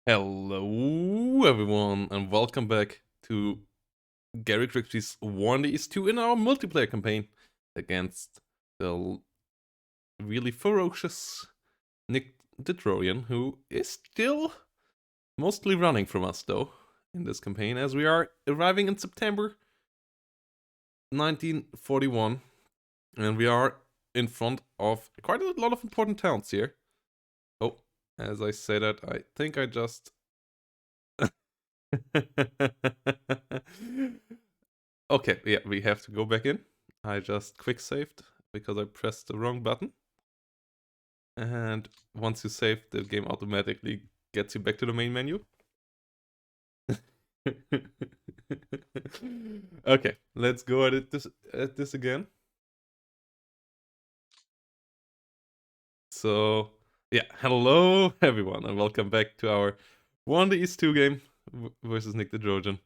Hello, everyone, and welcome back to Gary Crispy's War in the East 2 in our multiplayer campaign against the really ferocious Nick the Trojan, who is still mostly running from us, though, in this campaign, as we are arriving in September 1941, and we are in front of quite a lot of important towns here. Oh, as I say that, I think I just Okay, yeah, we have to go back in. I just quick saved because I pressed the wrong button. And once you save, the game automatically gets you back to the main menu. Okay, let's go at this again. So, yeah, hello everyone, and welcome back to our War in the East 2 game versus Nick the Trojan.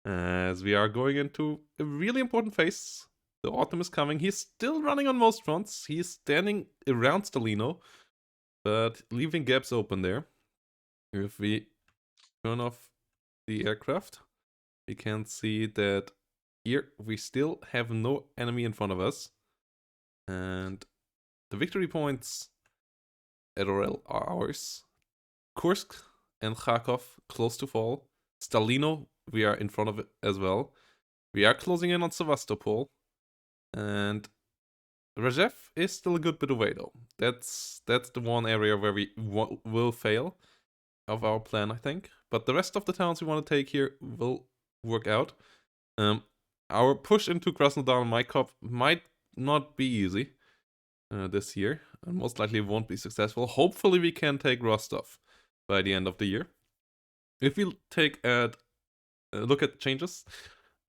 As we are going into a really important phase. The autumn is coming. He's still running on most fronts. He's standing around Stalino, but leaving gaps open there. If we turn off the aircraft, we can see that here we still have no enemy in front of us. And the victory points at Orel are ours. Kursk and Kharkov close to fall. Stalino, we are in front of it as well. We are closing in on Sevastopol. And Rajev is still a good bit away, though. That's the one area where we will fail of our plan, I think. But the rest of the towns we want to take here will work out. Our push into Krasnodar and Maikop might not be easy this year, and most likely won't be successful. Hopefully, we can take Rostov by the end of the year. If we take a look at changes,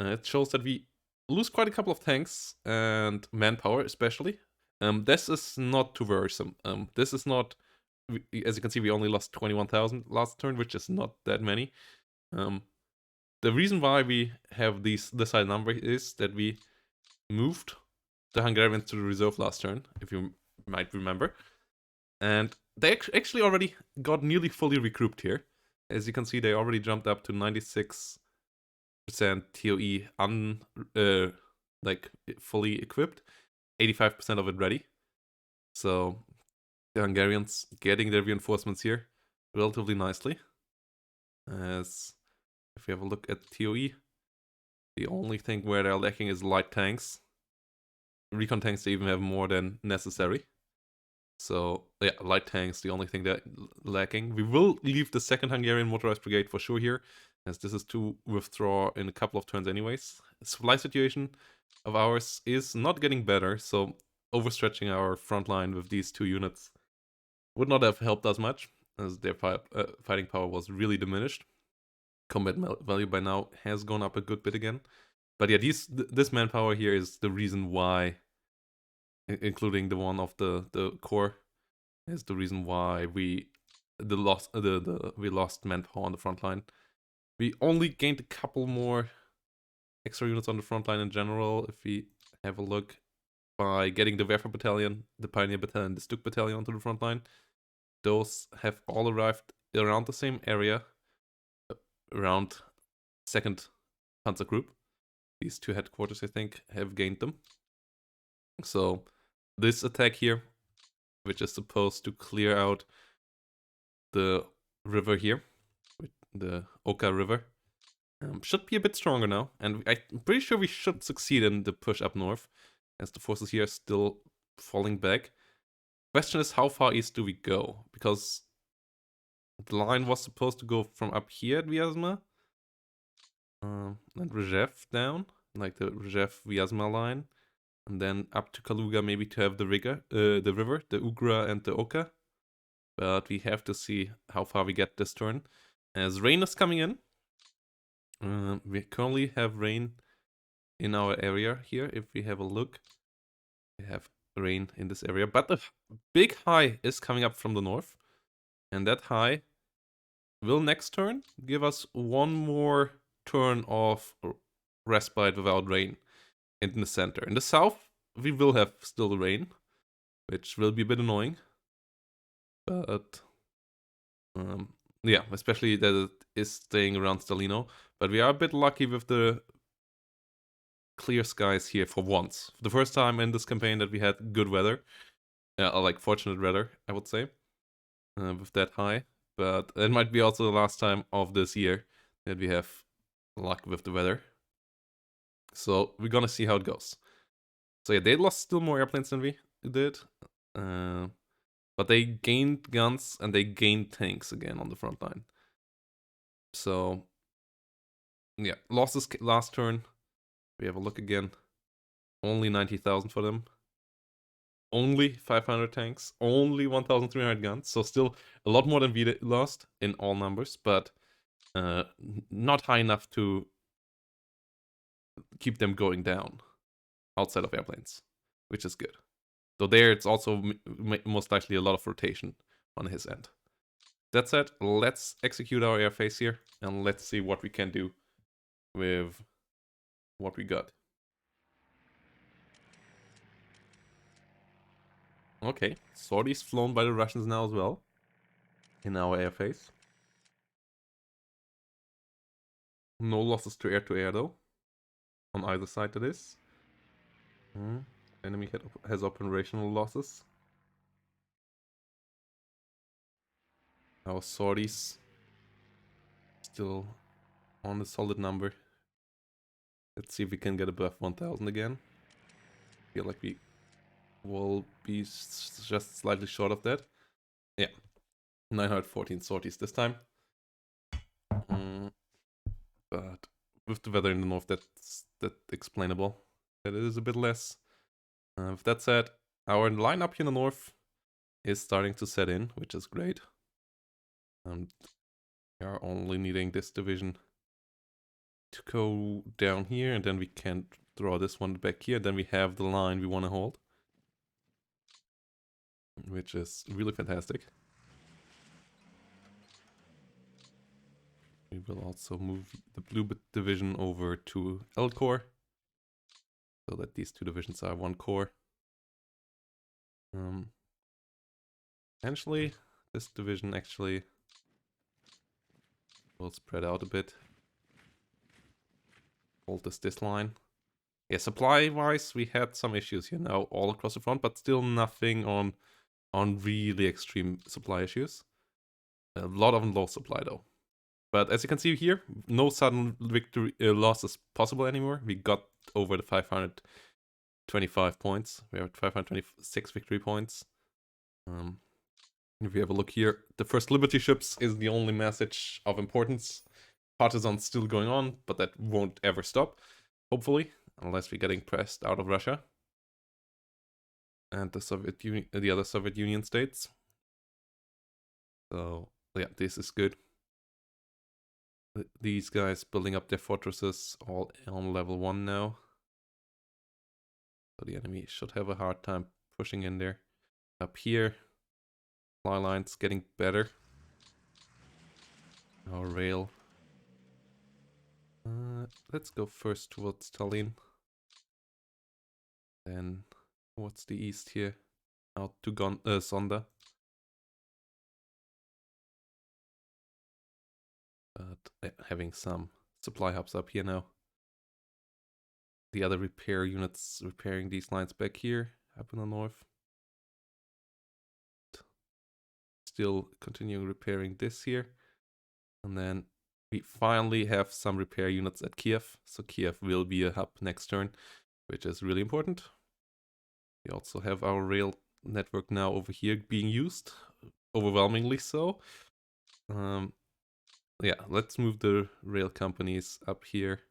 it shows that we lose quite a couple of tanks and manpower, especially. This is not too worrisome. This is not, as you can see, we only lost 21,000 last turn, which is not that many. The reason why we have this high number is that we moved the Hungarians to the reserve last turn, if you might remember. And they actually already got nearly fully recouped here. As you can see, they already jumped up to 96% TOE fully equipped, 85% of it ready. So the Hungarians getting their reinforcements here relatively nicely. As if you have a look at TOE, the only thing where they're lacking is light tanks. Recon tanks they even have more than necessary. So yeah, light tanks, the only thing they're lacking. We will leave the second Hungarian motorized brigade for sure here, as this is to withdraw in a couple of turns anyways. The supply situation of ours is not getting better, so overstretching our front line with these two units would not have helped us much, as their fighting power was really diminished. Combat value by now has gone up a good bit again. But yeah, this manpower here is the reason why, including the one of the core, is the reason why we lost manpower on the front line. We only gained a couple more extra units on the front line in general. If we have a look, by getting the Werfer Battalion, the Pioneer Battalion, the Stuk Battalion onto the front line, those have all arrived around the same area, around 2nd Panzer Group. These two headquarters, I think, have gained them. So this attack here, which is supposed to clear out the river here, the Oka River, should be a bit stronger now. And I'm pretty sure we should succeed in the push up north, as the forces here are still falling back. Question is, how far east do we go? Because the line was supposed to go from up here at Vyazma and Rzhev down, like the Rzhev-Vyazma line, and then up to Kaluga maybe to have the river, the Ugra and the Oka. But we have to see how far we get this turn. As rain is coming in, we currently have rain in our area here. If we have a look, we have rain in this area, but the big high is coming up from the north, and that high will next turn give us one more turn of respite without rain in the center. In the south, we will have still rain, which will be a bit annoying, but Yeah, especially that it is staying around Stalino. But we are a bit lucky with the clear skies here for once. The first time in this campaign that we had good weather. Like fortunate weather, I would say. With that high. But it might be also the last time of this year that we have luck with the weather. So we're gonna see how it goes. So yeah, they lost still more airplanes than we did. But they gained guns and they gained tanks again on the front line. So yeah, losses last turn. We have a look again. Only 90,000 for them. Only 500 tanks. Only 1,300 guns. So still a lot more than we lost in all numbers, but not high enough to keep them going down outside of airplanes, which is good. So there, it's also most likely a lot of rotation on his end. That said, let's execute our airface here, and let's see what we can do with what we got. Okay, sorties flown by the Russians now as well, in our airface. No losses to air though, on either side that is. Enemy has operational losses. Our sorties still on a solid number. Let's see if we can get above 1,000 again. Feel like we will be just slightly short of that. Yeah, 914 sorties this time. But with the weather in the north, that's explainable. That it is a bit less. With that said, our lineup here in the north is starting to set in, which is great. We are only needing this division to go down here, and then we can draw this one back here. Then we have the line we want to hold, which is really fantastic. We will also move the blue division over to L core, so that these two divisions are one core. Potentially, this division actually will spread out a bit. Hold this line. Yeah, supply-wise, we had some issues here now all across the front, but still nothing on really extreme supply issues. A lot of low supply though. But as you can see here, no sudden victory loss is possible anymore. We got over the 525 points. We have 526 victory points. If you have a look here, the first Liberty ships is the only message of importance. Partisans still going on, but that won't ever stop, hopefully, unless we're getting pressed out of Russia and the other Soviet Union states. So yeah, this is good. These guys building up their fortresses all on level 1 now. So the enemy should have a hard time pushing in there. Up here, supply lines getting better. Our rail. Let's go first towards Tallinn. Then towards the east here. Out to Sonda. But having some supply hubs up here now. The other repair units repairing these lines back here, up in the north. Still continuing repairing this here. And then we finally have some repair units at Kiev. So Kiev will be a hub next turn, which is really important. We also have our rail network now over here being used, overwhelmingly so. Yeah, let's move the rail companies up here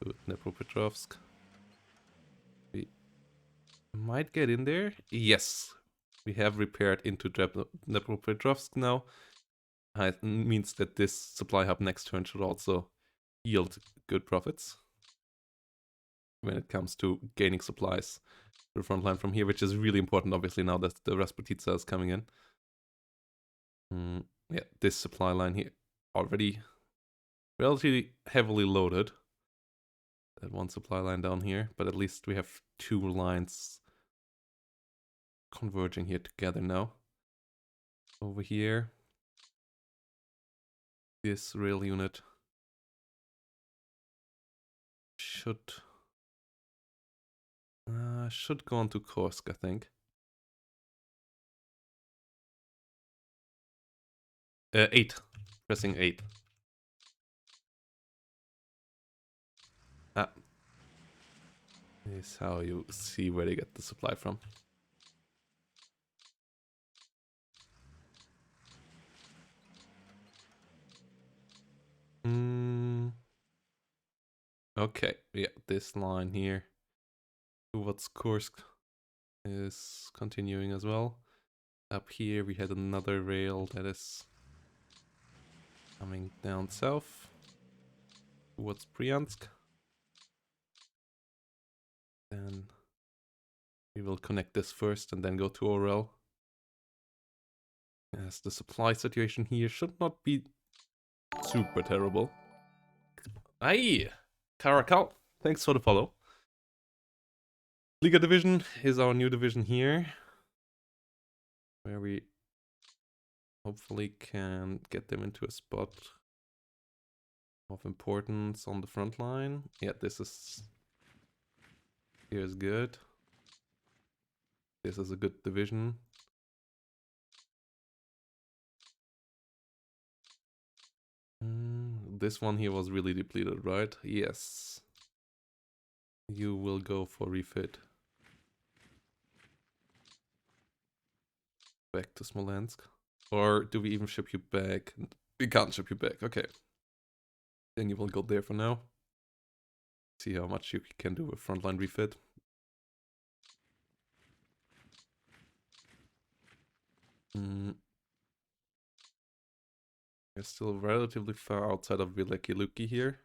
to Dnipropetrovsk. We might get in there. Yes, we have repaired into Dnipropetrovsk now. It means that this supply hub next turn should also yield good profits when it comes to gaining supplies to the front line from here, which is really important, obviously, now that the Rasputisa is coming in. Yeah, this supply line here already relatively heavily loaded. That one supply line down here, but at least we have two lines converging here together now. Over here, This rail unit should go on to Kursk, I think. 8. Pressing 8. Ah. Is how you see where they get the supply from. Okay, yeah, this line here towards Kursk is continuing as well. Up here we had another rail that is coming down south towards Bryansk. Then we will connect this first and then go to Orel. As the supply situation here should not be super terrible. Aye! Karakal, thanks for the follow. Liga Division is our new division here, where we hopefully can get them into a spot of importance on the front line. Yeah, here's good. This is a good division. This one here was really depleted, right? Yes. You will go for refit. Back to Smolensk. Or do we even ship you back? We can't ship you back, okay. Then you will go there for now. See how much you can do with frontline refit. We're still relatively far outside of Vileki Luki here.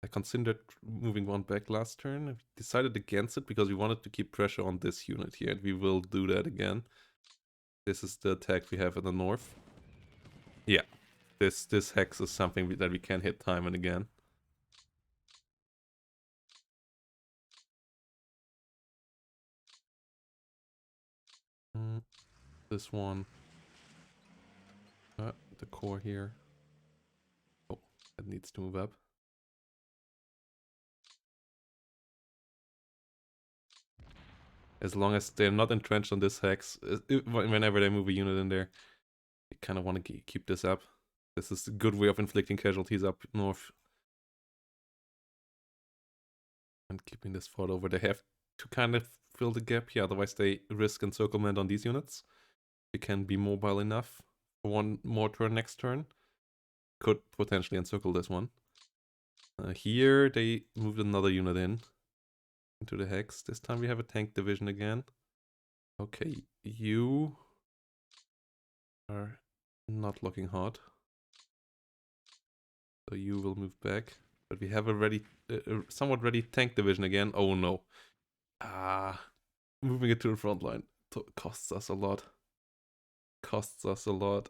I considered moving one back last turn. I decided against it because we wanted to keep pressure on this unit here, and we will do that again. This is the attack we have in the north. Yeah, this hex is something that we can hit time and again. This one. The core here. Oh, that needs to move up. As long as they're not entrenched on this hex, whenever they move a unit in there, you kind of want to keep this up. This is a good way of inflicting casualties up north. And keeping this fought over. They have to kind of fill the gap here, otherwise they risk encirclement on these units. They can be mobile enough for one more turn next turn. Could potentially encircle this one. Here they moved another unit into the hex. This time we have a tank division again. Okay, you are not looking hot. So you will move back. But we have a somewhat ready tank division again. Oh no. Moving it to the front line costs us a lot. Costs us a lot.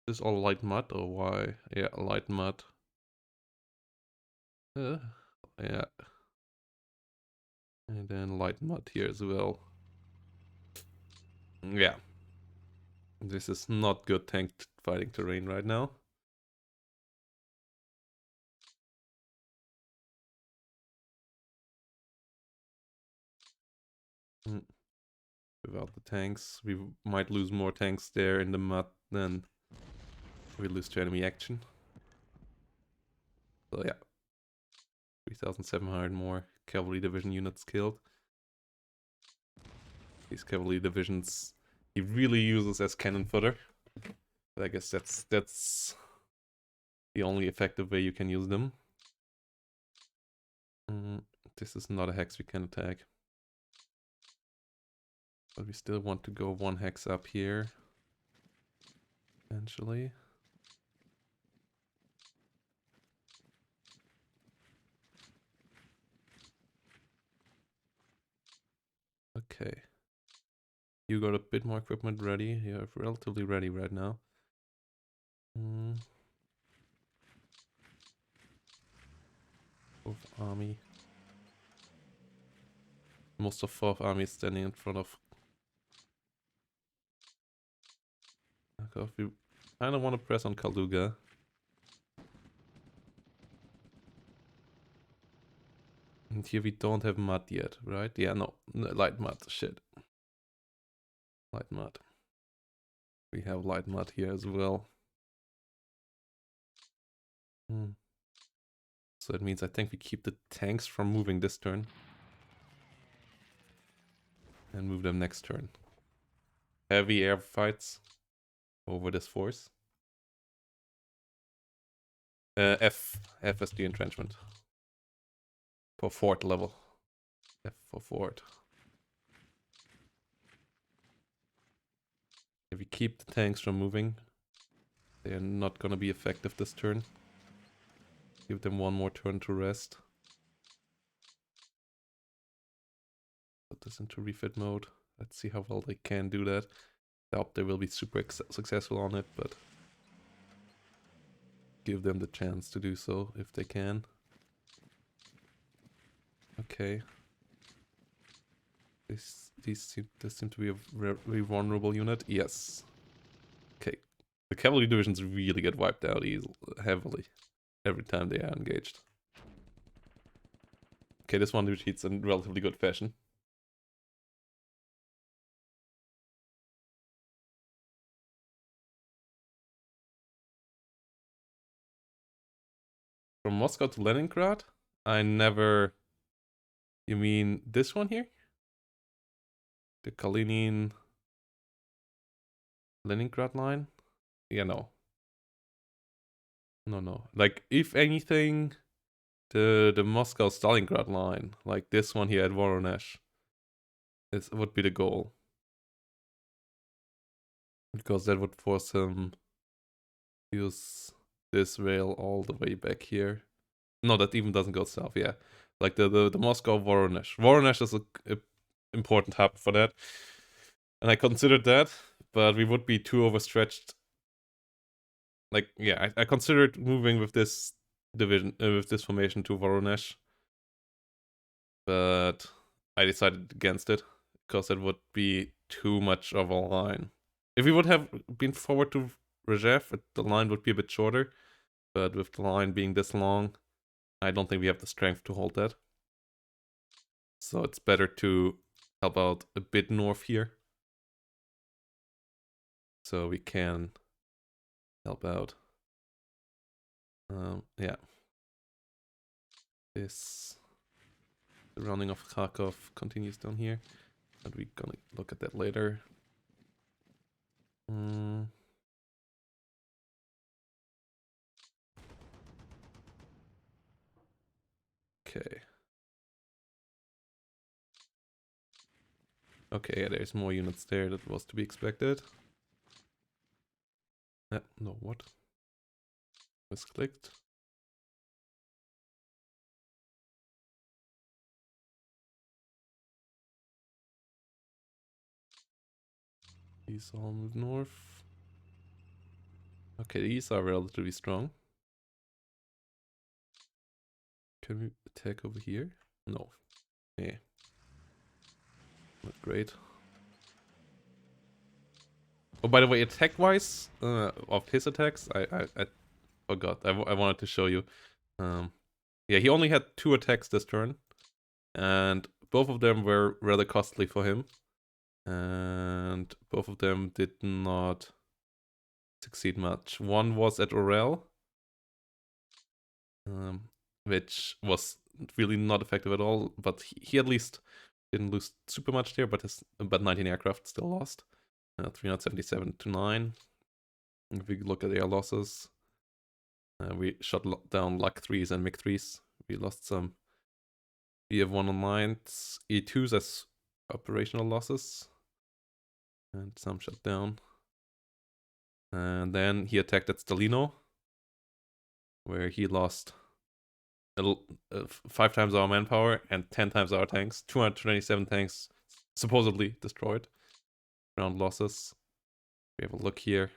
Is all light mud or why? Yeah, light mud. Yeah. And then light mud here as well. Yeah. This is not good tank fighting terrain right now. Without the tanks, we might lose more tanks there in the mud than we lose to enemy action. So yeah. 3,700 more cavalry division units killed. These cavalry divisions he really uses as cannon fodder. But I guess that's the only effective way you can use them. This is not a hex we can attack. But we still want to go one hex up here. Eventually. Okay. You got a bit more equipment ready. You're relatively ready right now. Both army. Most of 4th Army is standing in front of Kharkov. We kind of want to press on Kaluga. And here we don't have mud yet, right? Yeah, no, light mud, shit. Light mud. We have light mud here as well. So that means I think we keep the tanks from moving this turn. And move them next turn. Heavy air fights over this force. F is the entrenchment. For fort level. F for fort. If we keep the tanks from moving, they're not gonna be effective this turn. Give them one more turn to rest. Put this into refit mode. Let's see how well they can do that. I doubt they will be super successful on it, but give them the chance to do so if they can. Okay. This seem to be a very vulnerable unit. Yes. Okay. The cavalry divisions really get wiped out heavily every time they are engaged. Okay, this one retreats in relatively good fashion. From Moscow to Leningrad? I never... You mean this one here? The Kalinin... Leningrad line? Yeah, no. No. Like, if anything, the Moscow Stalingrad line, like this one here at Voronezh, would be the goal. Because that would force him to use this rail all the way back here. No, that even doesn't go south, yeah. Like the Moscow Voronezh. Voronezh is a important hub for that. And I considered that, but we would be too overstretched. Like, yeah, I considered moving with this division, with this formation to Voronezh. But I decided against it, because it would be too much of a line. If we would have been forward to Rzhev, the line would be a bit shorter. But with the line being this long, I don't think we have the strength to hold that. So it's better to help out a bit north here. So we can help out. Yeah. This surrounding of Kharkov continues down here. But we're gonna look at that later. Okay. Okay, yeah, there's more units there. That was to be expected. No, what? Misclicked. These all move north. Okay, these are relatively strong. Can we attack over here? No. Yeah. Not great. Oh, by the way, attack-wise, of his attacks, I forgot. I wanted to show you. Yeah, he only had 2 attacks this turn. And both of them were rather costly for him. And both of them did not succeed much. One was at Orel, which was really not effective at all. But he at least didn't lose super much there. But 19 aircraft still lost. 377 to 9. If we look at air losses, we shot down Luck 3s and MiG 3s. We lost some BF1 online, E2s as operational losses. And some shut down. And then he attacked at Stalino, where he lost 5 times our manpower and 10 times our tanks. 227 tanks supposedly destroyed. Ground losses. We have a look here.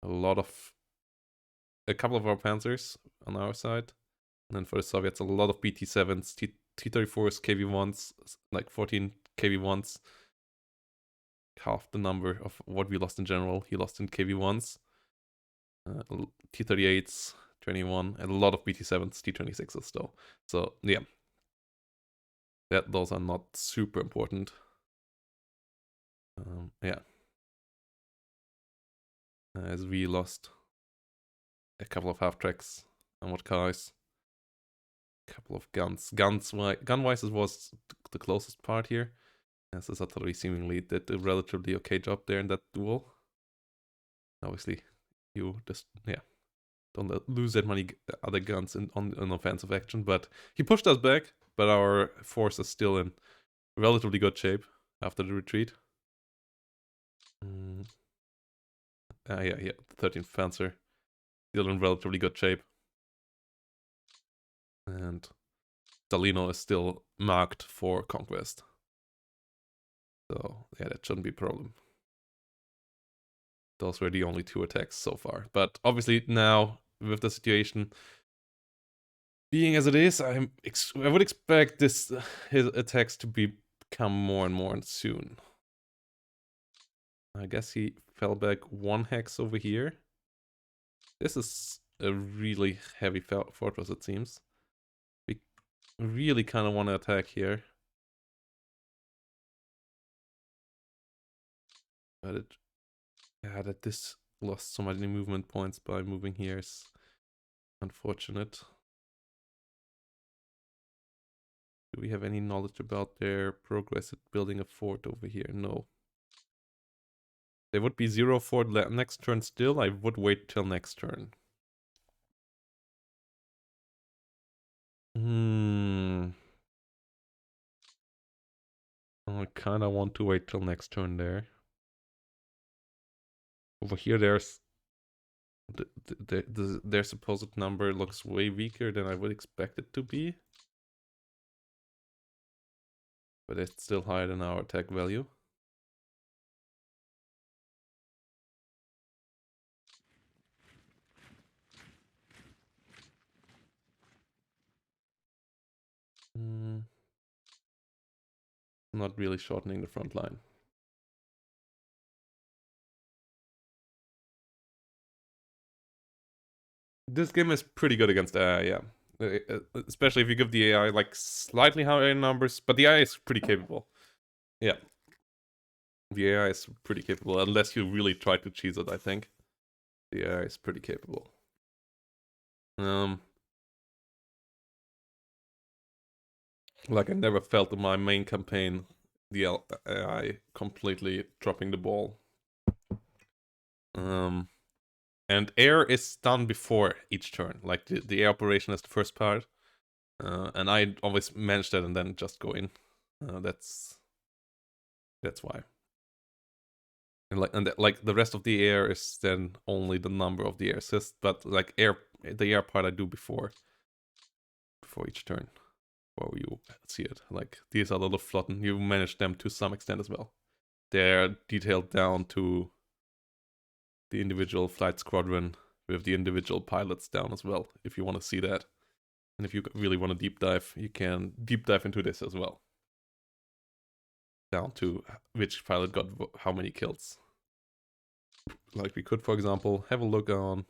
A couple of our panzers on our side. And then for the Soviets, a lot of BT-7s, T-34's KV1s, like 14 KV1s, half the number of what we lost in general. He lost in KV1s, T-38s, 21, and a lot of BT-7s, T-26s though. So yeah, those are not super important. Yeah, as we lost a couple of half tracks and what cars, a couple of guns. Gun-wise, it was the closest part here. As this artillery seemingly did a relatively okay job there in that duel. Obviously, you just don't lose that many other guns on offensive action. But he pushed us back, but our force is still in relatively good shape after the retreat. Yeah, 13th Panzer still in relatively good shape. And Stalino is still marked for conquest. So yeah, that shouldn't be a problem. Those were the only 2 attacks so far. But obviously now, with the situation being as it is, I would expect his attacks to become more and more soon. I guess he fell back 1 hex over here. This is a really heavy fortress, it seems. We really kind of want to attack here. But that this lost so many movement points by moving here is unfortunate. Do we have any knowledge about their progress at building a fort over here? No. There would be 0 fort next turn still. I would wait till next turn. I kind of want to wait till next turn there. Over here, there's their supposed number looks way weaker than I would expect it to be. But it's still higher than our attack value. Not really shortening the front line. This game is pretty good against AI, yeah. Especially if you give the AI like slightly higher numbers, but the AI is pretty capable. Yeah. The AI is pretty capable, unless you really try to cheese it, I think. The AI is pretty capable. Like I never felt in my main campaign the AI completely dropping the ball. And air is done before each turn. Like the air operation is the first part. And I always manage that and then just go in. That's why. And like the rest of the air is then only the number of the air assist, but like the air part I do before each turn. Where you see it. Like these are the Luftflotten. You manage them to some extent as well. They're detailed down to the individual flight squadron with the individual pilots down as well, if you want to see that. And if you really want to deep dive, you can deep dive into this as well. Down to which pilot got how many kills. Like we could, for example, have a look on...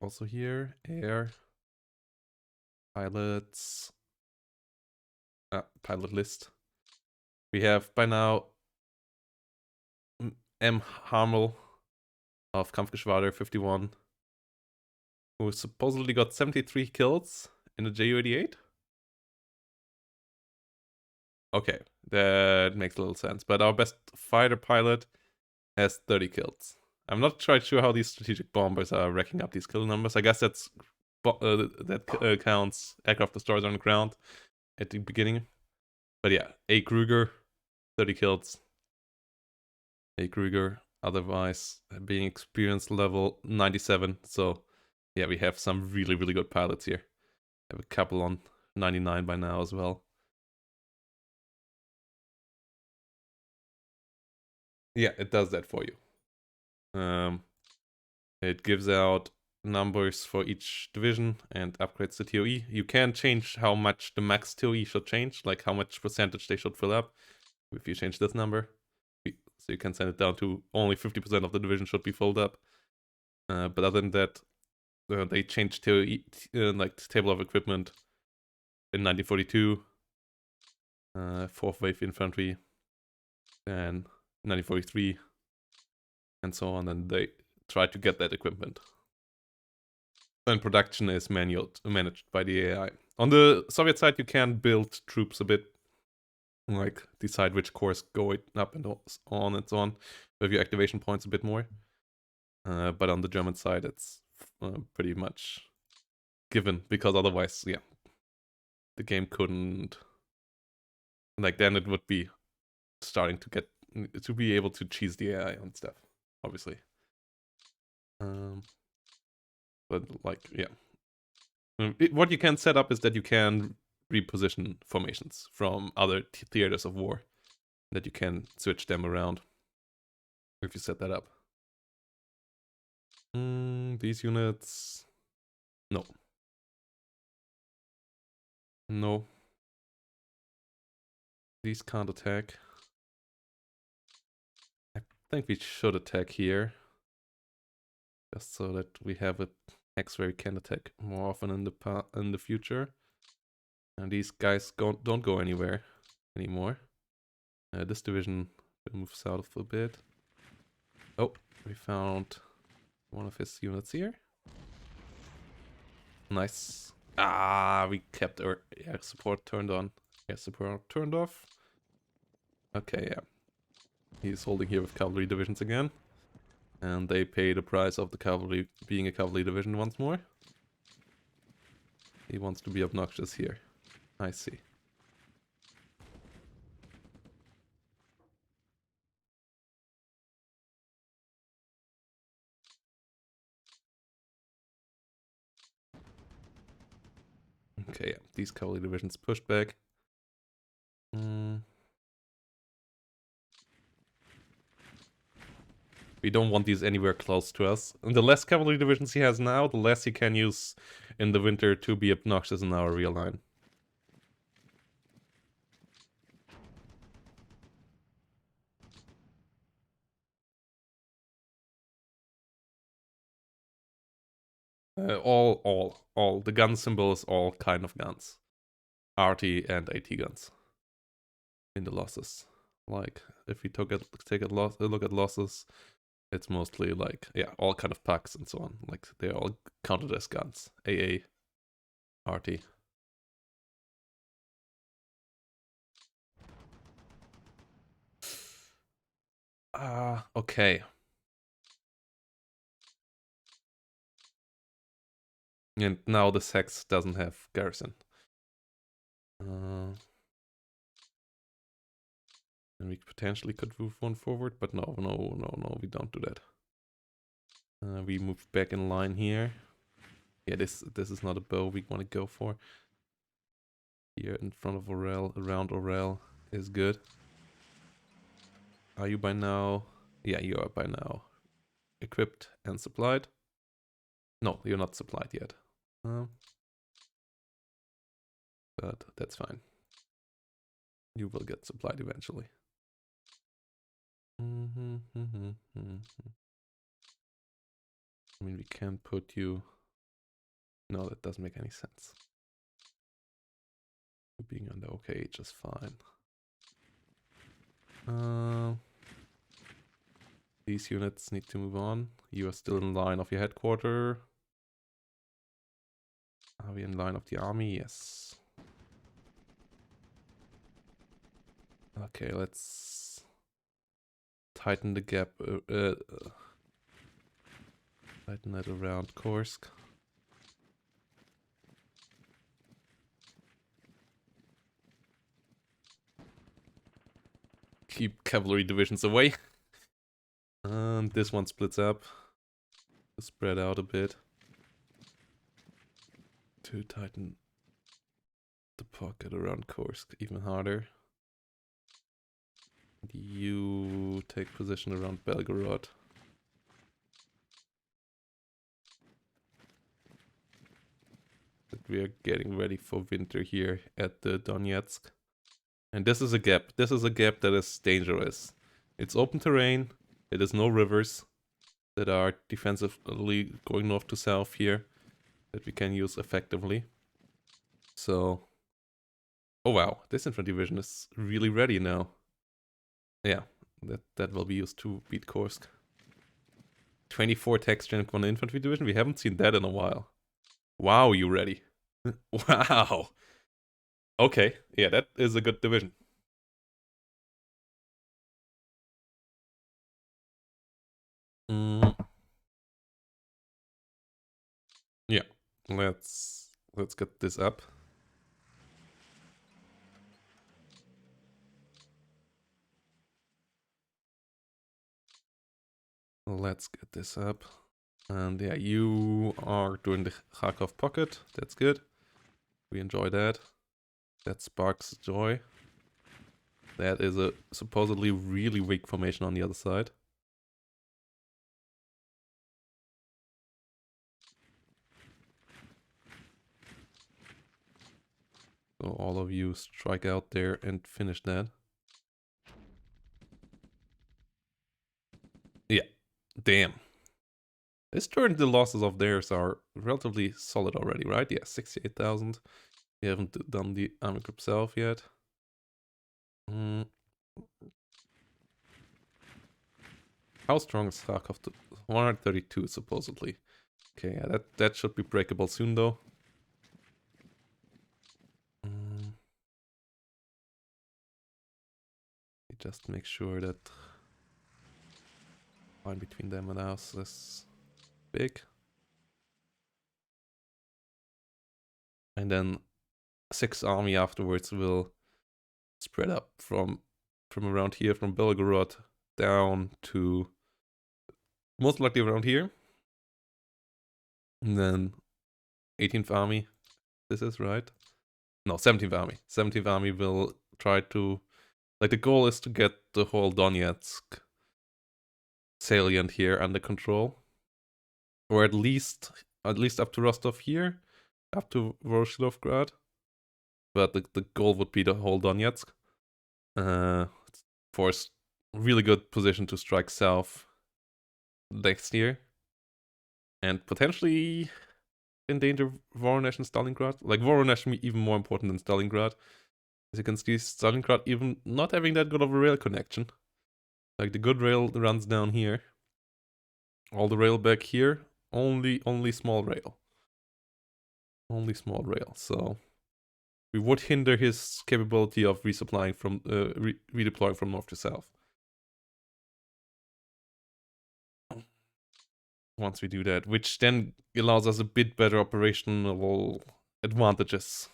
Also here, air, pilots, pilot list. We have by now M. Harmel of Kampfgeschwader 51, who supposedly got 73 kills in the Ju-88. Okay, that makes a little sense. But our best fighter pilot has 30 kills. I'm not quite sure how these strategic bombers are racking up these kill numbers. I guess that counts aircraft destroyers on the ground at the beginning. But yeah, A. Kruger, 30 kills. A. Kruger, otherwise being experience level 97. So yeah, we have some really, really good pilots here. I have a couple on 99 by now as well. Yeah, it does that for you. It gives out numbers for each division and upgrades the TOE. You can change how much the max TOE should change, like how much percentage they should fill up. If you change this number, so you can send it down to only 50% of the division should be filled up. But other than that, they changed TOE, like table of equipment in 1942, 4th wave infantry, and 1943, and so on. And they tried to get that equipment. And production is managed by the AI. On the Soviet side, you can build troops a bit, like decide which corps go up and on and so on, with your activation points a bit more. But on the German side, it's pretty much given, because otherwise, yeah, the game couldn't. Like, then it would be starting to be able to cheese the AI and stuff, obviously. But like, yeah. What you can set up is that you can reposition formations from other theaters of war. That you can switch them around if you set that up. These units... No. No. These can't attack. I think we should attack here. Just so that we have a hex where we can attack more often in the future. And these guys don't go anywhere anymore. This division will move south a bit. Oh, we found one of his units here. Nice. Ah, we kept our air support turned on. Air support turned off. Okay, yeah. He's holding here with cavalry divisions again. And they pay the price of the cavalry being a cavalry division once more. He wants to be obnoxious here. I see. Okay, yeah. These cavalry divisions pushed back. We don't want these anywhere close to us. And the less cavalry divisions he has now, the less he can use in the winter to be obnoxious in our real line. All. The gun symbol is all kind of guns. RT and AT guns. In the losses. Like, if we take a look at losses, it's mostly like, yeah, all kind of packs and so on. Like, they're all counted as guns. AA, RT. Okay. And now this hex doesn't have garrison. And we potentially could move one forward, but no, we don't do that. We move back in line here. Yeah, this is not a bow we want to go for. Here in front of Orel, around Orel is good. Are you by now? Yeah, you are by now. Equipped and supplied. No, you're not supplied yet. But that's fine. You will get supplied eventually. I mean, we can put you... No, that doesn't make any sense. Being under OK just fine. These units need to move on. You are still in line of your headquarters. Are we in line of the army? Yes. Okay, let's tighten the gap. Tighten it around Kursk. Keep cavalry divisions away. And this one splits up. Spread out a bit. To tighten the pocket around Kursk even harder. You take position around Belgorod. we're getting ready for winter here at the Donetsk. And this is a gap. This is a gap that is dangerous. It's open terrain. It is no rivers that are defensively going north to south here that we can use effectively. So, oh wow, this infantry division is really ready now. Yeah, that will be used to beat Kursk. 24 text gen 1 infantry division. We haven't seen that in a while. Wow, you ready? Wow. Okay, yeah, that is a good division. Mm, yeah, let's get this up. Let's get this up. And yeah, you are doing the Kharkov pocket. That's good. We enjoy that. That sparks joy. That is a supposedly really weak formation on the other side. So all of you strike out there and finish that. Yeah. Damn. This turn the losses of theirs are relatively solid already, right? Yeah, 68,000. We haven't done the army group self yet. How strong is Kharkov? 132 supposedly. Okay, yeah, that should be breakable soon though. Just make sure that line between them and us is big. And then 6th Army afterwards will spread up from around here, from Belgorod down to most likely around here. And then 18th Army, this is right? No, 17th Army. 17th Army will try to, like, the goal is to get the whole Donetsk salient here under control. Or at least up to Rostov here, up to Voroshilovgrad. But the goal would be the whole Donetsk. For a really good position to strike south next year. And potentially endanger Voronezh and Stalingrad. Like, Voronezh even more important than Stalingrad. As you can see, Stalingrad even not having that good of a rail connection. Like, the good rail runs down here. All the rail back here, only small rail. Only small rail, so we would hinder his capability of resupplying from redeploying from north to south. Once we do that, which then allows us a bit better operational advantages.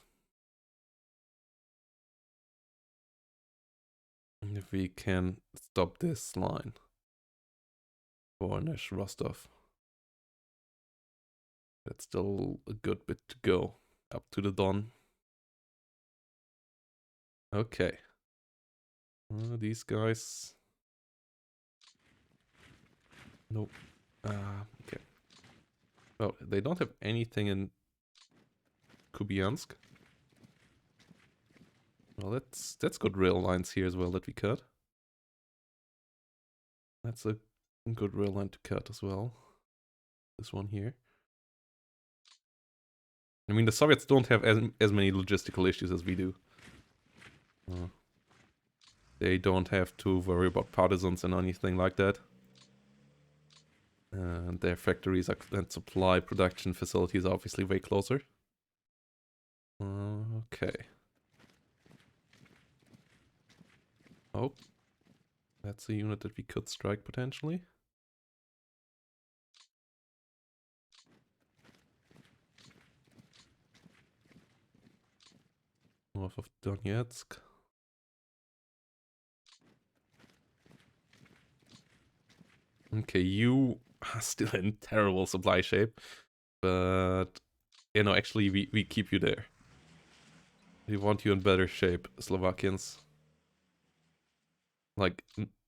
If we can stop this line. Voronezh, Rostov. That's still a good bit to go. Up to the Don. Okay. These guys. Nope. Okay. Well, they don't have anything in Kupiansk. Well, that's good rail lines here as well that we cut. That's a good rail line to cut as well. This one here. I mean, the Soviets don't have as many logistical issues as we do. They don't have to worry about partisans and anything like that. And their factories and supply production facilities are obviously way closer. Okay. Oh. That's a unit that we could strike potentially. North of Donetsk. Okay, you are still in terrible supply shape. But, you know, actually we keep you there. We want you in better shape, Slovakians. Like,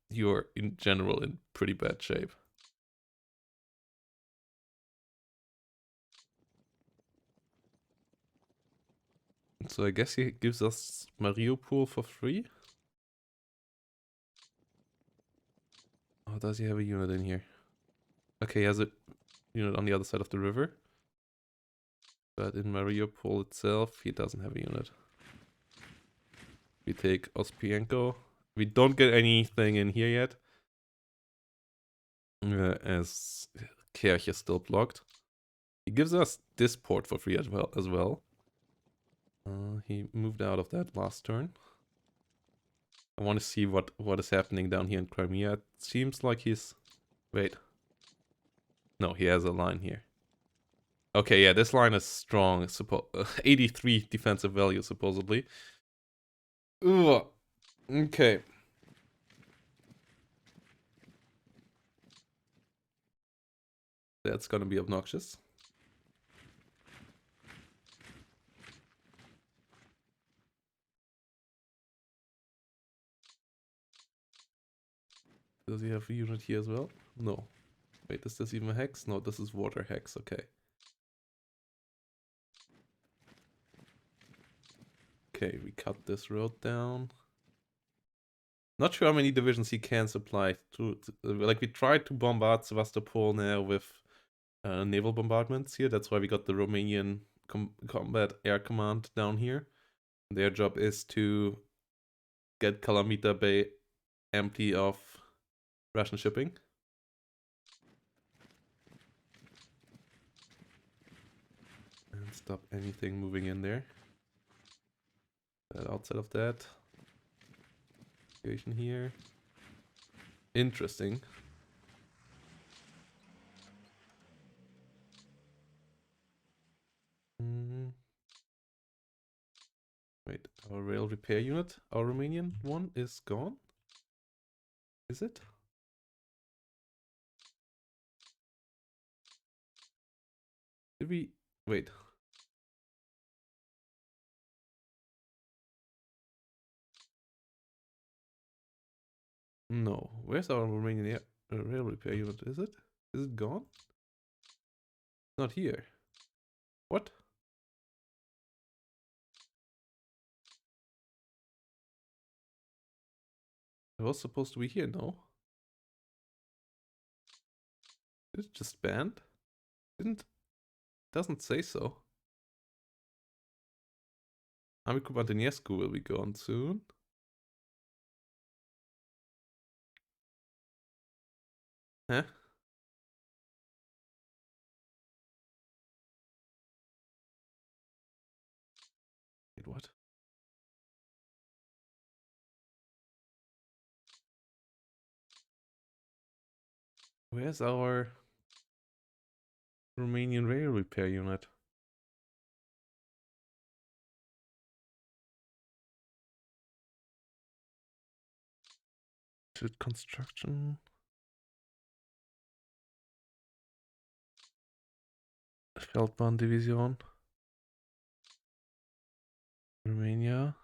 you're in general in pretty bad shape. So I guess he gives us Mariupol for free. Oh, does he have a unit in here? Okay, he has a unit on the other side of the river. But in Mariupol itself, he doesn't have a unit. We take Ospienko. We don't get anything in here yet. As Kerch is still blocked. He gives us this port for free as well. He moved out of that last turn. I want to see what is happening down here in Crimea. It seems like he's... Wait. No, he has a line here. Okay, yeah, this line is strong. 83 defensive value, supposedly. Ugh. Okay. That's gonna be obnoxious. Does he have a unit here as well? No. Wait, is this even a hex? No, this is water hex, okay. Okay, we cut this road down. Not sure how many divisions he can supply. Like, we tried to bombard Sevastopol now with naval bombardments here. That's why we got the Romanian Combat Air Command down here. Their job is to get Calamita Bay empty of Russian shipping. And stop anything moving in there. But outside of that, situation here. Interesting. Wait, our rail repair unit, our Romanian one, is gone? Is it? Did we... Wait. No. Where's our Romanian rail repair unit? Is it? Is it gone? It's not here. What? It was supposed to be here, no? Is it just banned? Doesn't say so. Amico Antonescu will be gone soon. Huh? Wait, what? Where's our Romanian rail repair unit? Is it construction? Feldbahndivision. Romania.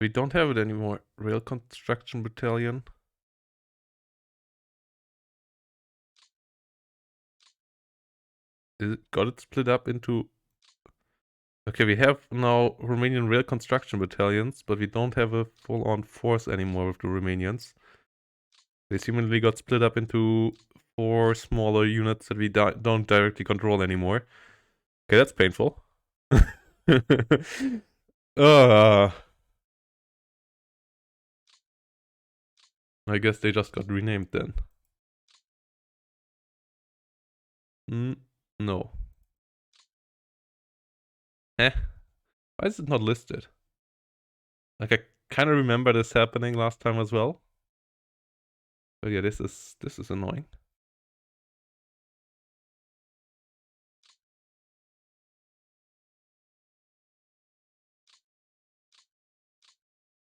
We don't have it anymore. Rail construction battalion. Got it split up into... Okay, we have now Romanian rail construction battalions, but we don't have a full-on force anymore with the Romanians. They seemingly got split up into 4 smaller units that we don't directly control anymore. Okay, that's painful. I guess they just got renamed then. No. Eh? Why is it not listed? Like, I kind of remember this happening last time as well. But yeah, this is annoying.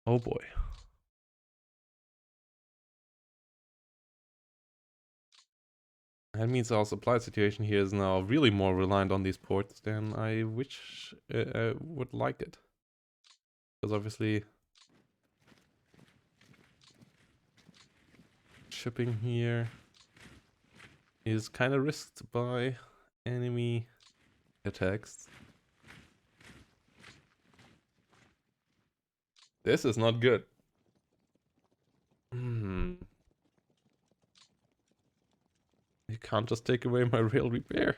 Oh boy. That means our supply situation here is now really more reliant on these ports than I wish I would like it. Because obviously shipping here is kind of risked by enemy attacks. This is not good. You can't just take away my rail repair.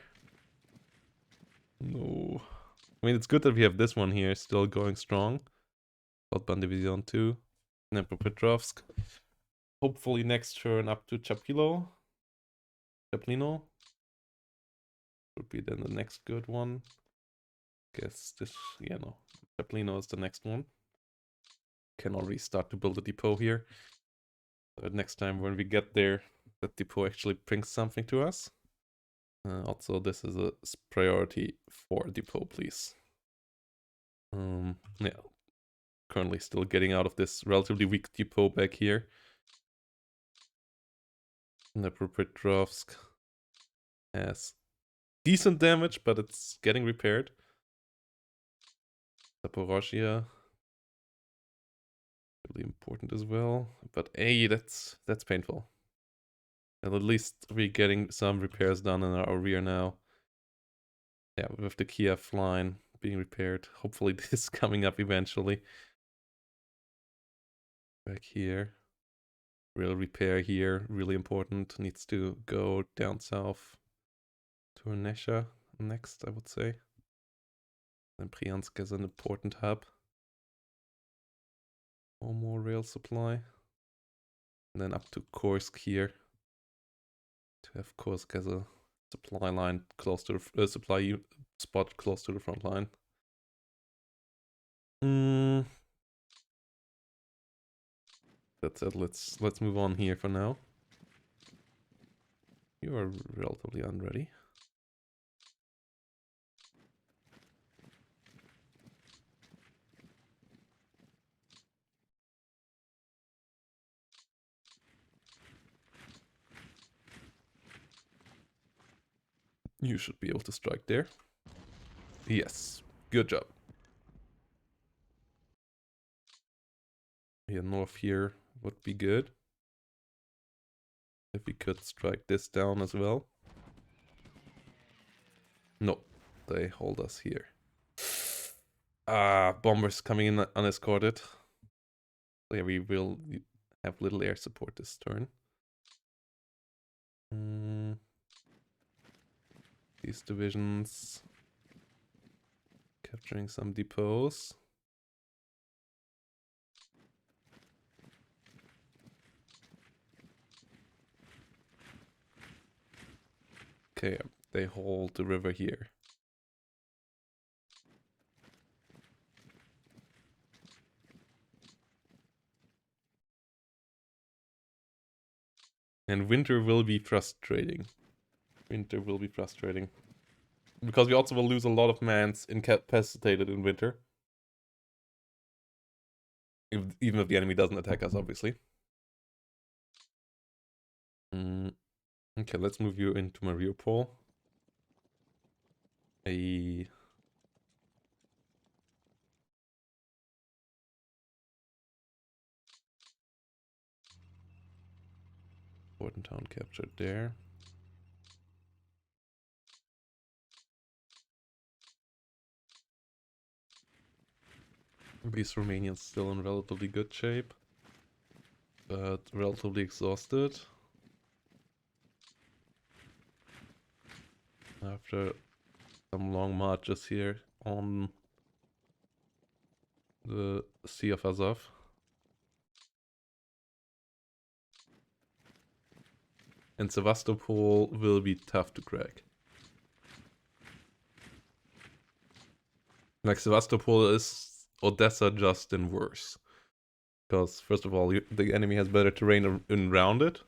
No. I mean, it's good that we have this one here still going strong. Outbound Division 2. Dnepropetrovsk. Hopefully next turn up to Chaplino. Would be then the next good one. Guess this, yeah, no. Chaplino is the next one. Can already start to build a depot here. So next time when we get there, that depot actually brings something to us. Also, this is a priority for depot, please. Yeah. Currently still getting out of this relatively weak depot back here. Dnepropetrovsk has decent damage, but it's getting repaired. Zaporozhye, really important as well. But hey, that's painful. And at least we're getting some repairs done in our rear now. Yeah, with the Kiev line being repaired. Hopefully this is coming up eventually. Back here. Real repair here, really important. Needs to go down south to Nesha next, I would say. Then Bryansk is an important hub. More rail supply. And then up to Kursk here. To have Kursk as a supply line close to the supply spot close to the front line. That's it. Let's move on here for now. You are relatively unready. You should be able to strike there. Yes, good job. Yeah, north here would be good. If we could strike this down as well. No, they hold us here. Bombers coming in unescorted. So yeah, we will have little air support this turn. These divisions capturing some depots. Okay, they hold the river here. And winter will be frustrating. Winter will be frustrating. Because we also will lose a lot of mans incapacitated in winter. Even if the enemy doesn't attack us, obviously. Okay, let's move you into Mariupol. Important town captured there. These Romanians still in relatively good shape, but relatively exhausted. After some long marches here on the Sea of Azov. And Sevastopol will be tough to crack. Like, Sevastopol is Odessa just in worse. Because, first of all, the enemy has better terrain around it.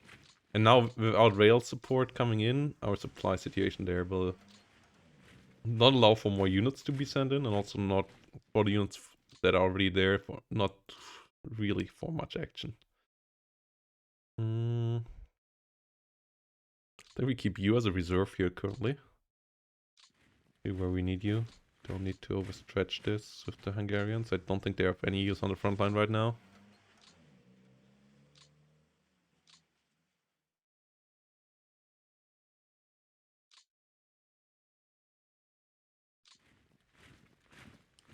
And now, without rail support coming in, our supply situation there will not allow for more units to be sent in, and also not for the units that are already there, for not really for much action. Then we keep you as a reserve here currently. See where we need you. Don't need to overstretch this with the Hungarians. I don't think they have any use on the front line right now.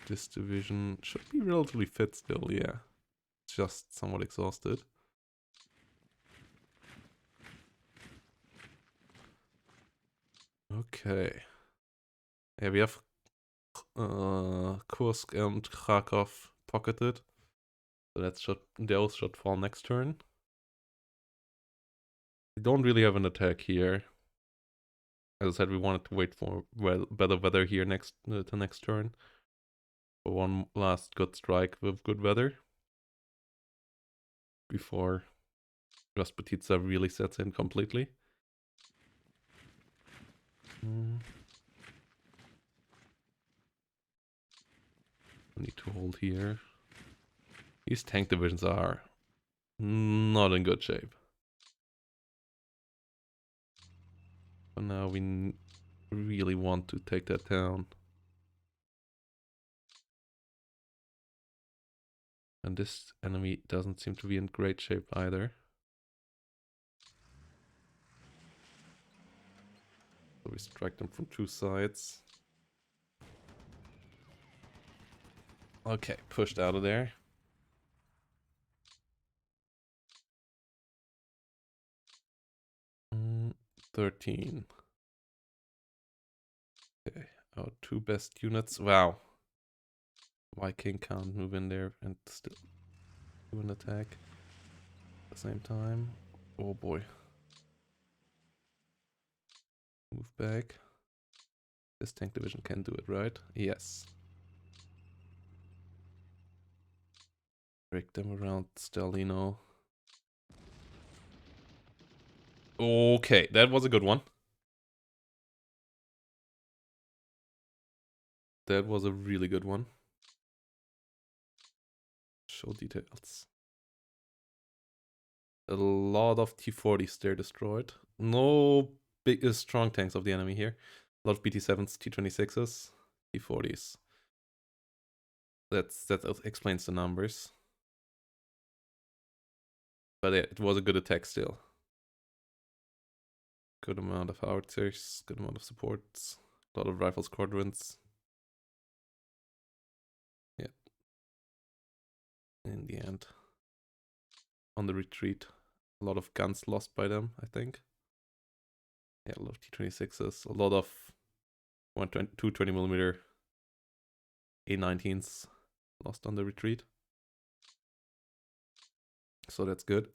This division should be relatively fit still, yeah. just somewhat exhausted. Okay. Yeah, we have Kursk and Kharkov pocketed. So those should fall next turn. We don't really have an attack here. As I said, we wanted to wait for better weather here next turn. For one last good strike with good weather. Before Rasputisa really sets in completely. I need to hold here. These tank divisions are not in good shape. But now we really want to take that down. And this enemy doesn't seem to be in great shape either. So we strike them from two sides. Okay, pushed out of there. Mm, 13. Okay, our two best units. Wow. Viking can't move in there and still do an attack at the same time. Oh boy. Move back. This tank division can do it, right? Yes. Break them around Stalino. Okay, that was a good one. That was a really good one. Show details. A lot of T-40s there destroyed. No big strong tanks of the enemy here. A lot of BT-7s, T-26s, T-40s. That explains the numbers. But yeah, it was a good attack still. Good amount of howitzers, good amount of supports, a lot of rifle squadrons. Yeah. In the end. On the retreat. A lot of guns lost by them, I think. Yeah, a lot of T-26s, a lot of 220mm A-19s lost on the retreat. So that's good.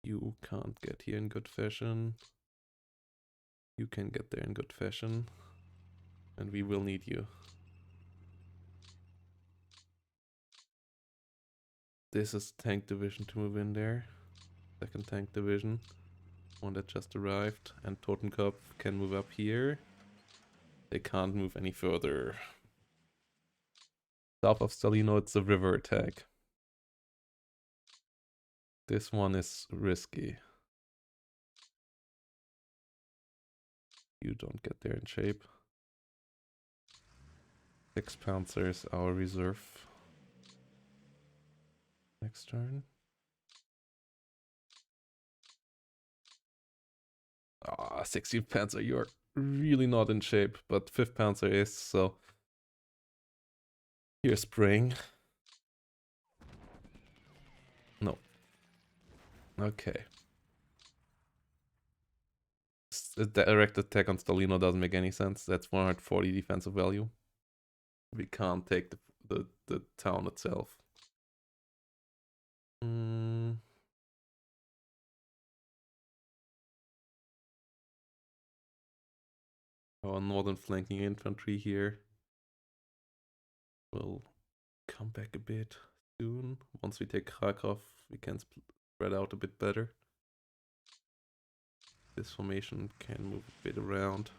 You can't get here in good fashion. You can get there in good fashion. And we will need you. This is tank division to move in there. Second tank division. One that just arrived. And Totenkopf can move up here. They can't move any further. South of Stalino, it's a river attack. This one is risky. You don't get there in shape. 6 Panzers, our reserve. Next turn. Ah, 16th Panzer, you're really not in shape, but 5th Panzer is, so here's spraying. No. Okay. A direct attack on Stalino doesn't make any sense. That's 140 defensive value. We can't take the town itself. Our northern flanking infantry here will come back a bit soon. Once we take Kharkov, we can spread out a bit better. This formation can move a bit around.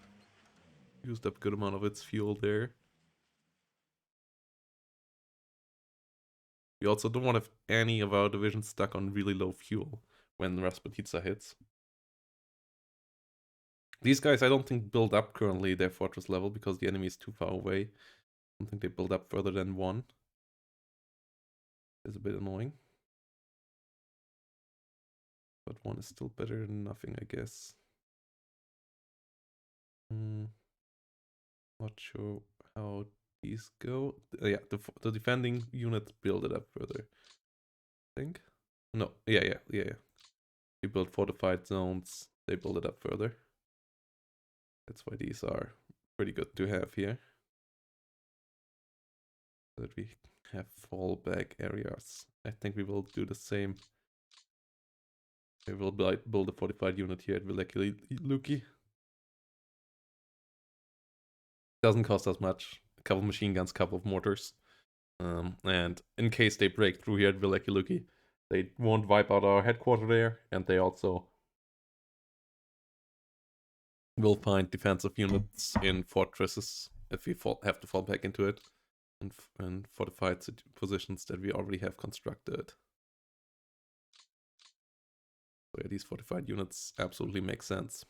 Used up a good amount of its fuel there. We also don't want to have any of our divisions stuck on really low fuel when Rasputisa hits. These guys I don't think build up currently their fortress level because the enemy is too far away. I don't think they build up further than 1. It's a bit annoying. But 1 is still better than nothing, I guess. Not sure how these go. Yeah, the defending units build it up further. I think. No. Yeah. You build fortified zones. They build it up further. That's why these are pretty good to have here. So that we have fallback areas. I think we will do the same. We will build a fortified unit here at Vileki Luki. Doesn't cost us much. A couple of machine guns, couple of mortars. And in case they break through here at Vileki Luki, they won't wipe out our headquarters there, and they also will find defensive units in fortresses if we have to fall back into it, and fortified positions that we already have constructed. So yeah, these fortified units absolutely make sense.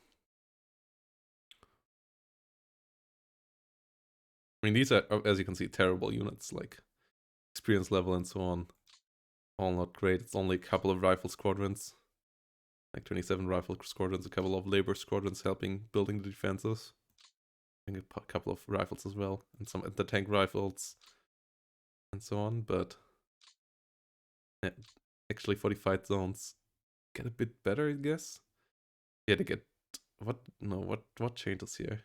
I mean, these are, as you can see, terrible units, like experience level and so on. All not great. It's only a couple of rifle squadrons. Like 27 rifle squadrons, a couple of labor squadrons helping building the defenses. I think a couple of rifles as well, and some anti-tank rifles, and so on, but yeah, actually fortified zones get a bit better, I guess. Yeah, they get... what changes here?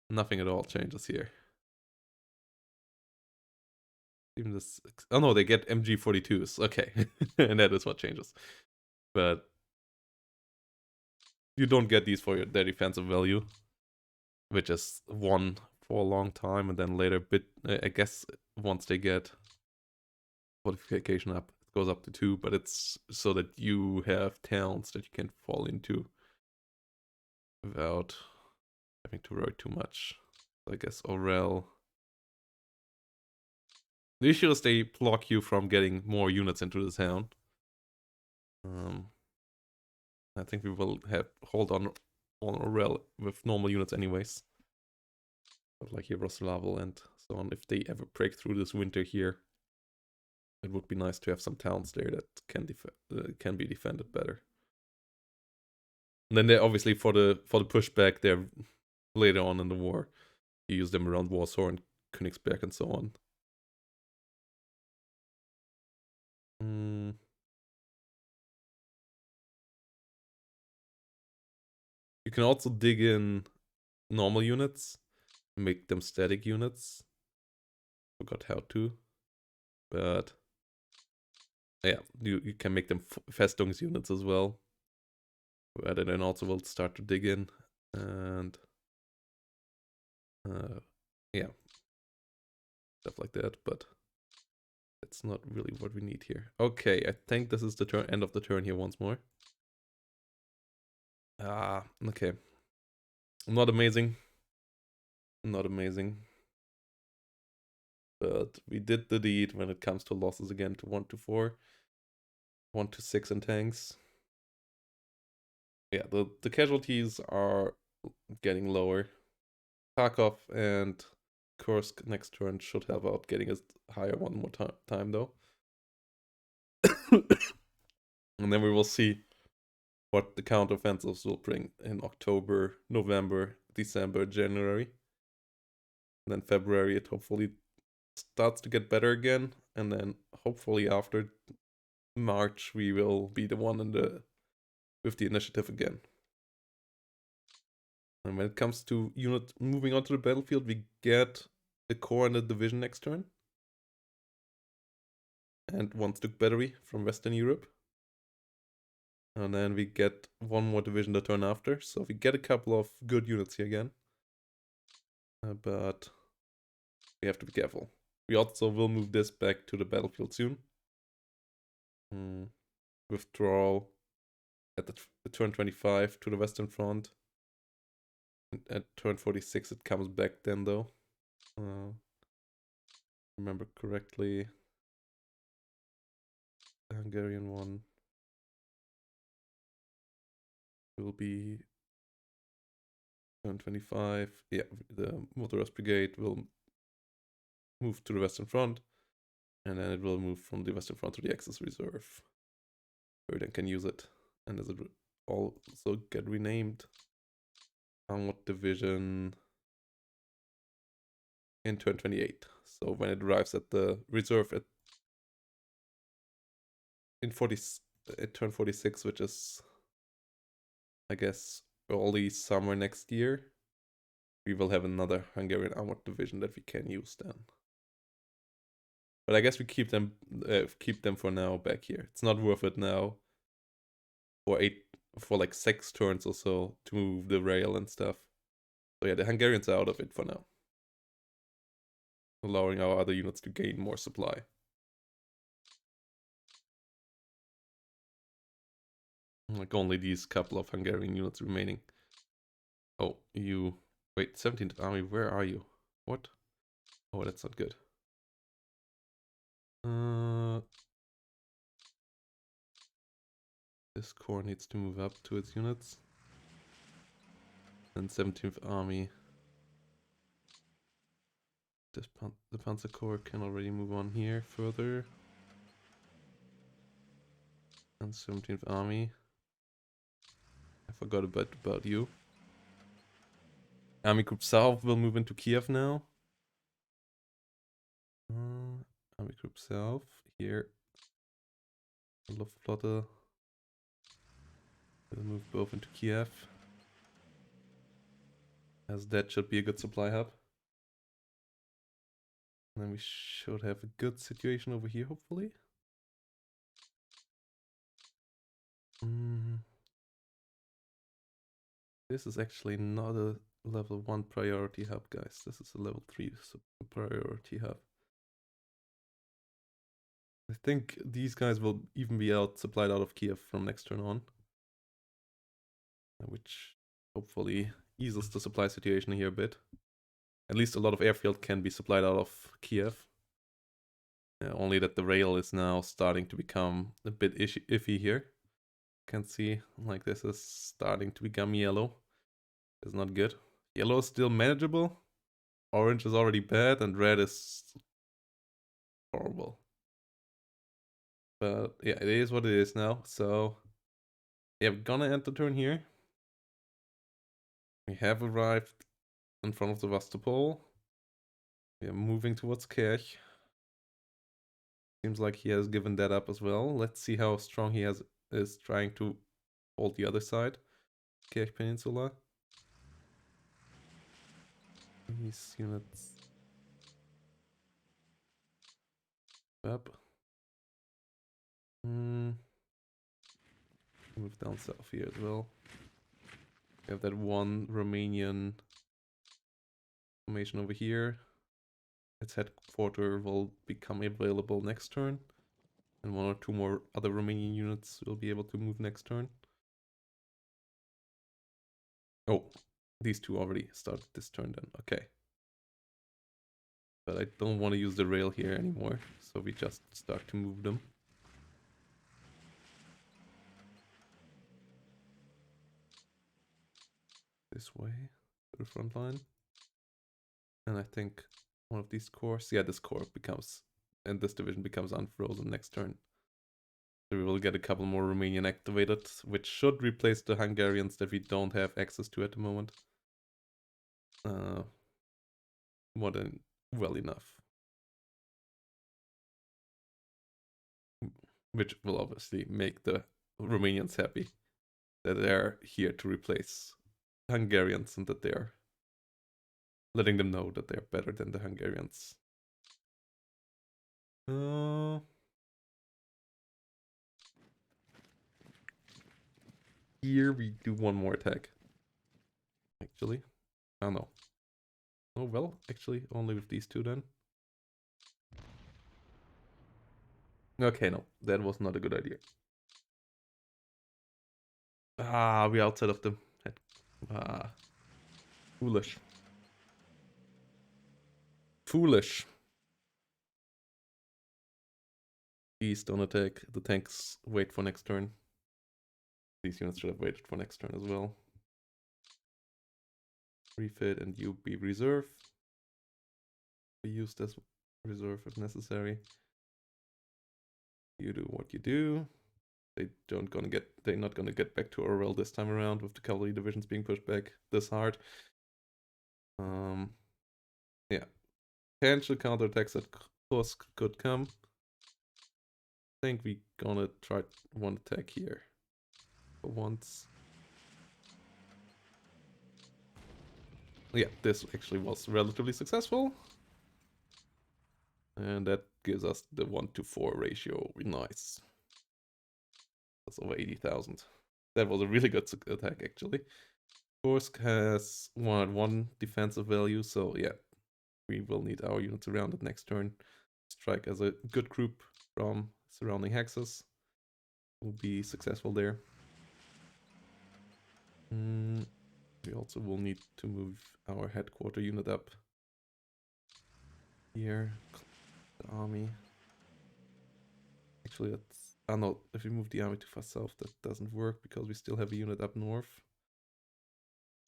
Nothing at all changes here. Even this... oh no, they get MG42s, okay. And that is what changes. But you don't get these for their defensive value, which is 1 for a long time, and then later I guess once they get fortification up, it goes up to 2, but it's so that you have towns that you can fall into without having to worry too much. I guess Orel. The issue is they block you from getting more units into the town. I think we will hold on Orel with normal units anyways. But like Yaroslavel and so on, if they ever break through this winter here, it would be nice to have some towns there that can be defended better. And then they obviously for the pushback, they're later on in the war. You use them around Warsaw and Königsberg and so on. You can also dig in normal units, make them static units. Forgot how to, but yeah, you can make them Festungs units as well. Where they then also will start to dig in, and yeah, stuff like that. But that's not really what we need here. Okay, I think this is the end of the turn here once more. Okay. Not amazing. Not amazing. But we did the deed when it comes to losses again to 1 to 4. 1 to 6 in tanks. Yeah, the casualties are getting lower. Kharkov and Kursk next turn should help out getting us higher one more time though. And then we will see what the counteroffensives will bring in October, November, December, January. And then February it hopefully starts to get better again. And then hopefully after March we will be the one with the initiative again. And when it comes to unit moving onto the battlefield, we get a core and a division next turn. And 1 Stück battery from Western Europe. And then we get 1 more division the turn after. So we get a couple of good units here again. But we have to be careful. We also will move this back to the battlefield soon. Withdrawal at the turn 25 to the Western Front. At turn 46 it comes back then though. Remember correctly. The Hungarian one will be turn 25. Yeah, the Motorized Brigade will move to the Western Front. And then it will move from the Western Front to the Axis Reserve. Where then can use it. And does it also get renamed? What division? in turn 28. So when it arrives at the reserve in 40 at turn 46, which is, I guess, early summer next year, we will have another Hungarian armored division that we can use then. But I guess we keep them for now back here. It's not worth it now for like 6 turns or so to move the rail and stuff. So yeah, the Hungarians are out of it for now, allowing our other units to gain more supply. Like only these couple of Hungarian units remaining. Oh, you... Wait, 17th Army, where are you? What? Oh, that's not good. This corps needs to move up to its units. And 17th Army. The Panzer Corps can already move on here further. And 17th Army. I forgot about you. Army Group South will move into Kiev now. Army Group South here. Luftflotte will move both into Kiev, as that should be a good supply hub. And then we should have a good situation over here, hopefully. This is actually not a level 1 priority hub, guys. This is a level 3 priority hub. I think these guys will even be supplied out of Kiev from next turn on. Which hopefully eases the supply situation here a bit. At least a lot of airfield can be supplied out of Kiev. Only that the rail is now starting to become a bit iffy here. Can see, like, this is starting to become yellow. It's not good. Yellow is still manageable. Orange is already bad, and red is horrible. But yeah, it is what it is now. So yeah, we're gonna end the turn here. We have arrived in front of the Sevastopol. We are moving towards Kerch. Seems like he has given that up as well. Let's see how strong he is trying to hold the other side. Kerch Peninsula. These units up. Move down south here as well. We have that one Romanian formation over here. Its headquarters will become available next turn. And 1 or 2 more other Romanian units will be able to move next turn. Oh, these 2 already started this turn then. Okay. But I don't want to use the rail here anymore, so we just start to move them. This way, to the front line. And I think one of these corps, yeah, this corps becomes, and this division becomes unfrozen next turn. So we will get a couple more Romanian activated, which should replace the Hungarians that we don't have access to at the moment. More than well enough. Which will obviously make the Romanians happy that they're here to replace Hungarians and that they're letting them know that they're better than the Hungarians. Here we do one more attack. Actually. Oh no. Oh well, actually only with these 2 then. Okay, no, that was not a good idea. Ah, we're outside of the head. Ah. Foolish. Foolish. Please don't attack. The tanks wait for next turn. These units should have waited for next turn as well. Refit and you be reserve. Be used as reserve if necessary. You do what you do. They're not gonna get back to Orwell this time around with the cavalry divisions being pushed back this hard. Yeah. potential counterattacks that Kursk could come. I think we gonna try one attack here for once. Yeah, this actually was relatively successful. And that gives us the 1-to-4 ratio. Nice. That's over 80,000. That was a really good attack, actually. Kursk has 1 defensive value, so yeah, we will need our units around it next turn. Strike as a good group from surrounding hexes. We'll be successful there. We also will need to move our headquarter unit up here. The army. Actually, that's... Oh no, if we move the army too far south, that doesn't work because we still have a unit up north.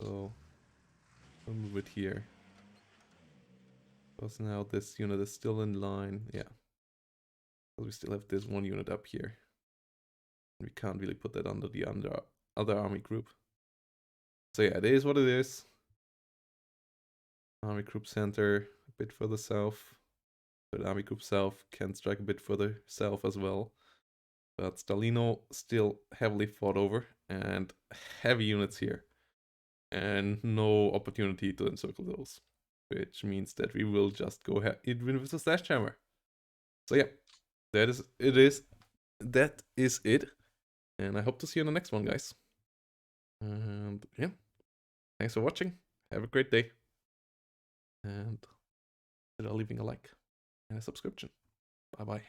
So, we'll move it here. Because now this unit is still in line, yeah. Because we still have this one unit up here. We can't really put that under the other army group. So yeah, it is what it is. Army group center, a bit further south. But army group south can strike a bit further south as well. But Stalino still heavily fought over and heavy units here. And no opportunity to encircle those. Which means that we will just go ahead and win with the sledgehammer. So yeah, that is it. And I hope to see you in the next one, guys. And yeah, thanks for watching. Have a great day. And consider leaving a like and a subscription. Bye bye.